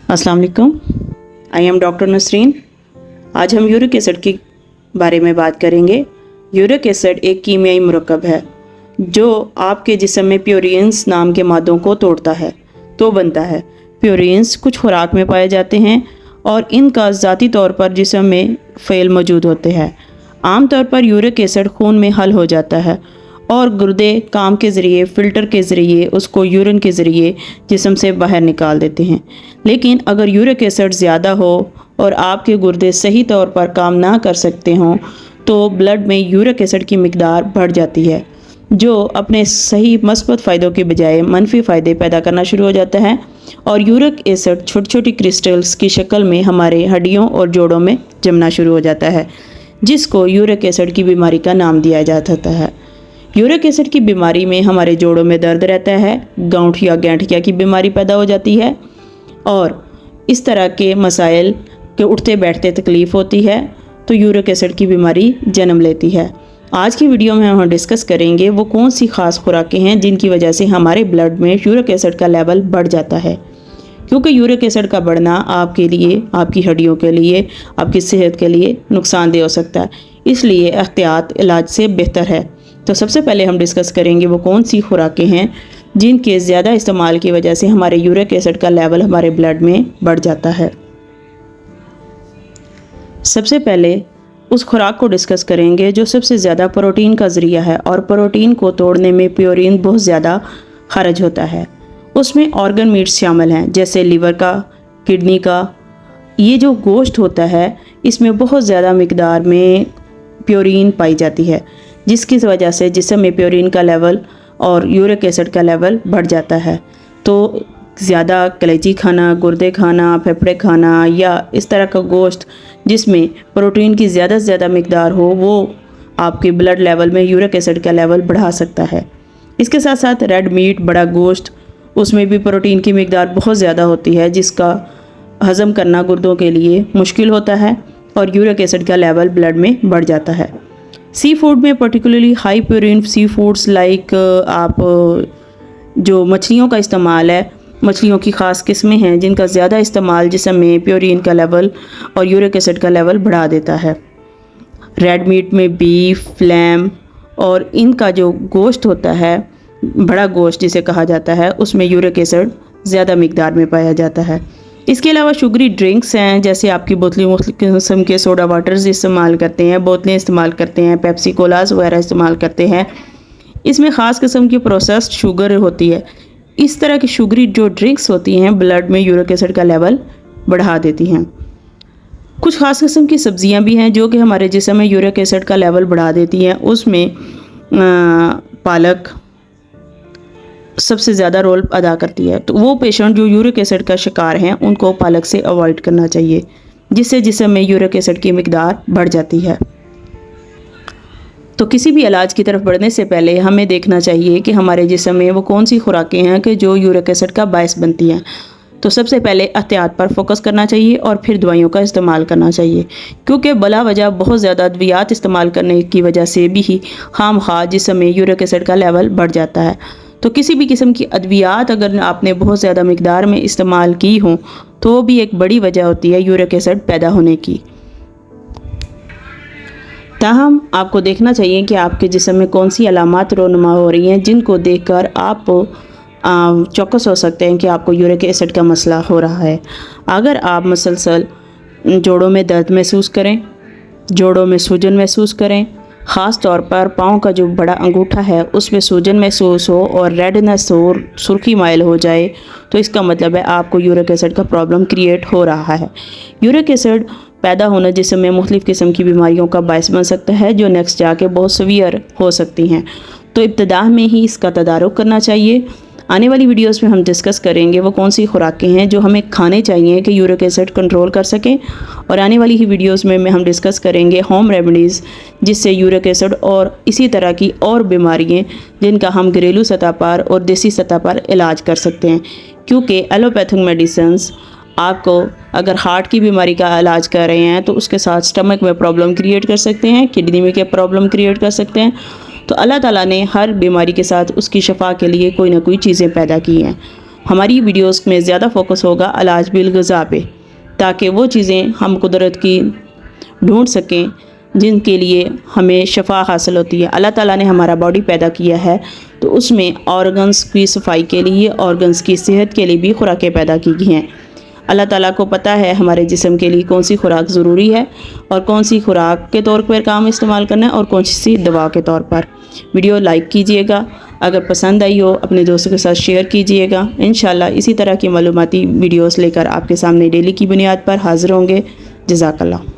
अस्सलाम वालेकुम। I am doctor Nasreen. आज हम यूरिक एसिड के बारे में बात करेंगे। यूरिक एसिड एक कीमियाई मुरक्कब है जो आपके जिस्म में प्यूरिन्स नाम के मादों को तोड़ता है तो बनता है। प्यूरिन्स कुछ खुराक में पाए जाते हैं और इनका ज़ाती तौर पर जिस्म में फ़ैल मौजूद होते हैं। आम तौर पर यूरिक एसिड खून में हल हो जाता है और गुर्दे काम के ज़रिए फ़िल्टर के ज़रिए उसको यूरिन के ज़रिए जिस्म से बाहर निकाल देते हैं। लेकिन अगर यूरिक एसिड ज़्यादा हो और आपके गुर्दे सही तौर पर काम ना कर सकते हों तो ब्लड में यूरिक एसिड की मिकदार बढ़ जाती है, जो अपने सही मस्बत फ़ायदों के बजाय मनफी फ़ायदे पैदा करना शुरू हो जाता है और यूरिक एसिड छोटी छोटी क्रिस्टल्स की शक्ल में हमारे हड्डियों और जोड़ों में जमना शुरू हो जाता है, जिसको यूरिक एसिड की बीमारी का नाम दिया जाता है। यूरिक एसिड की बीमारी में हमारे जोड़ों में दर्द रहता है, गांठ या गैंठिया की बीमारी पैदा हो जाती है और इस तरह के मसाइल के उठते बैठते तकलीफ़ होती है तो यूरिक एसिड की बीमारी जन्म लेती है। आज की वीडियो में हम डिस्कस करेंगे वो कौन सी ख़ास खुराकें हैं जिनकी वजह से हमारे ब्लड में यूरिक एसिड का लेवल बढ़ जाता है, क्योंकि यूरिक एसिड का बढ़ना आपके लिए, आपकी हड्डियों के लिए, आपकी सेहत के लिए नुकसानदेह हो सकता है। इसलिए एहतियात इलाज से बेहतर है। तो सबसे पहले हम डिस्कस करेंगे वो कौन सी खुराकें हैं जिनके ज़्यादा इस्तेमाल की वजह से हमारे यूरिक एसिड का लेवल हमारे ब्लड में बढ़ जाता है। सबसे पहले उस खुराक को डिस्कस करेंगे जो सबसे ज़्यादा प्रोटीन का ज़रिया है और प्रोटीन को तोड़ने में प्यूरिन बहुत ज़्यादा खर्च होता है। उसमें ऑर्गन मीट्स शामिल हैं, जैसे लीवर का, किडनी का। ये जो गोश्त होता है इसमें बहुत ज़्यादा मिकदार में प्यूरिन पाई जाती है, जिसकी वजह से जिस्म में प्यूरिन का लेवल और यूरिक एसिड का लेवल बढ़ जाता है। तो ज़्यादा कलेजी खाना, गुर्दे खाना, फेफड़े खाना या इस तरह का गोश्त जिसमें प्रोटीन की ज़्यादा से ज़्यादा मिकदार हो वो आपके ब्लड लेवल में यूरिक एसिड का लेवल बढ़ा सकता है। इसके साथ साथ रेड मीट, बड़ा गोश्त, उसमें भी प्रोटीन की मिकदार बहुत ज़्यादा होती है, जिसका हज़म करना गुर्दों के लिए मुश्किल होता है और यूरिक एसिड का लेवल ब्लड में बढ़ जाता है। सी फूड में particularly high purine sea foods like आप जो मछलियों का इस्तेमाल है, मछलियों की ख़ास किस्में हैं जिनका ज़्यादा इस्तेमाल जिस्म में प्यूरिन का लेवल और यूरिक एसिड का लेवल बढ़ा देता है। रेड मीट में बीफ, लैम और इनका जो गोश्त होता है, बड़ा गोश्त जिसे कहा जाता है, उसमें यूरिक एसिड ज़्यादा मिकदार में पाया जाता है। इसके अलावा शुगरी ड्रिंक्स हैं, जैसे आपकी बोतलें मुख्तलिफ किस्म के सोडा वाटर्स इस्तेमाल करते हैं, बोतलें इस्तेमाल करते हैं, पेप्सी कोलास वगैरह इस्तेमाल करते हैं। इसमें ख़ास किस्म की प्रोसेस्ड शुगर होती है। इस तरह की शुगरी जो ड्रिंक्स होती हैं ब्लड में यूरिक एसिड का लेवल बढ़ा देती हैं। कुछ ख़ास किस्म की सब्ज़ियां भी हैं जो कि हमारे जिस्म में यूरिक एसिड का लेवल बढ़ा देती हैं। उसमें पालक सबसे ज़्यादा रोल अदा करती है। तो वो पेशेंट जो यूरिक एसिड का शिकार हैं उनको पालक से अवॉइड करना चाहिए, जिससे जिस्म में यूरिक एसिड की मिकदार बढ़ जाती है। तो किसी भी इलाज की तरफ बढ़ने से पहले हमें देखना चाहिए कि हमारे जिस्म में वो कौन सी खुराकें हैं कि जो यूरिक एसिड का बायस बनती हैं। तो सबसे पहले एहतियात पर फोकस करना चाहिए और फिर दवाइयों का इस्तेमाल करना चाहिए, क्योंकि बला वजह बहुत ज़्यादा अद्वियात इस्तेमाल करने की वजह से भी खामखा जिस्म में यूरिक एसिड का लेवल बढ़ जाता है। तो किसी भी किस्म की अद्वियात अगर आपने बहुत ज़्यादा मिकदार में इस्तेमाल की हों तो वो भी एक बड़ी वजह होती है यूरिक एसिड पैदा होने की। ताहम आपको देखना चाहिए कि आपके जिस्म में कौन सी अलामात रोनुमा हो रही हैं जिनको देखकर आप चौकस हो सकते हैं कि आपको यूरिक एसिड का मसला हो रहा है। अगर आप मुसलसल जोड़ों में दर्द महसूस करें, जोड़ों में सूजन महसूस करें, ख़ास तौर पर पाँव का जो बड़ा अंगूठा है उसमें सूजन महसूस हो और रेडनेस हो, सुर्खी माइल हो जाए, तो इसका मतलब है आपको यूरिक एसिड का प्रॉब्लम क्रिएट हो रहा है। यूरिक एसिड पैदा होना जिस्म में मुख्तलिफ किस्म की बीमारियों का बायस बन सकता है जो नेक्स्ट जाके बहुत सीवियर हो सकती हैं। तो इब्तिदा में ही इसका तदारुक करना चाहिए। आने वाली वीडियोस में हम डिस्कस करेंगे वो कौन सी खुराकें हैं जो हमें खाने चाहिए कि यूरिक एसिड कंट्रोल कर सकें, और आने वाली ही वीडियोस में हम डिस्कस करेंगे होम रेमेडीज़ जिससे यूरिक एसिड और इसी तरह की और बीमारियाँ जिनका हम घरेलू सतह पर और देसी सतह पर इलाज कर सकते हैं। क्योंकि एलोपैथिक मेडिसिन्स आपको अगर हार्ट की बीमारी का इलाज कर रहे हैं तो उसके साथ स्टमक में प्रॉब्लम क्रिएट कर सकते हैं, किडनी में क्या प्रॉब्लम क्रिएट कर सकते हैं। तो अल्लाह ताला ने हर बीमारी के साथ उसकी शफा के लिए कोई ना कोई चीज़ें पैदा की हैं। ہماری ویڈیوز میں زیادہ فوکس ہوگا علاج بالغذا پہ، تاکہ وہ چیزیں ہم قدرت کی ڈھونڈ سکیں جن کے لیے ہمیں شفا حاصل ہوتی ہے۔ اللہ تعالیٰ نے ہمارا باڈی پیدا کیا ہے تو اس میں آرگنز کی صفائی کے لیے، آرگنز کی صحت کے لیے بھی خوراکیں پیدا کی گئی ہیں۔ اللہ تعالیٰ کو پتہ ہے ہمارے جسم کے لیے کون سی خوراک ضروری ہے اور کون سی خوراک کے طور پر کام استعمال کرنا ہے اور کون سی دوا کے طور پر۔ ویڈیو لائک کیجئے گا، اگر پسند آئی ہو اپنے دوستوں کے ساتھ شیئر کیجئے گا۔ انشاءاللہ اسی طرح کی معلوماتی ویڈیوز لے کر آپ کے سامنے ڈیلی کی بنیاد پر حاضر ہوں گے۔ جزاک اللہ۔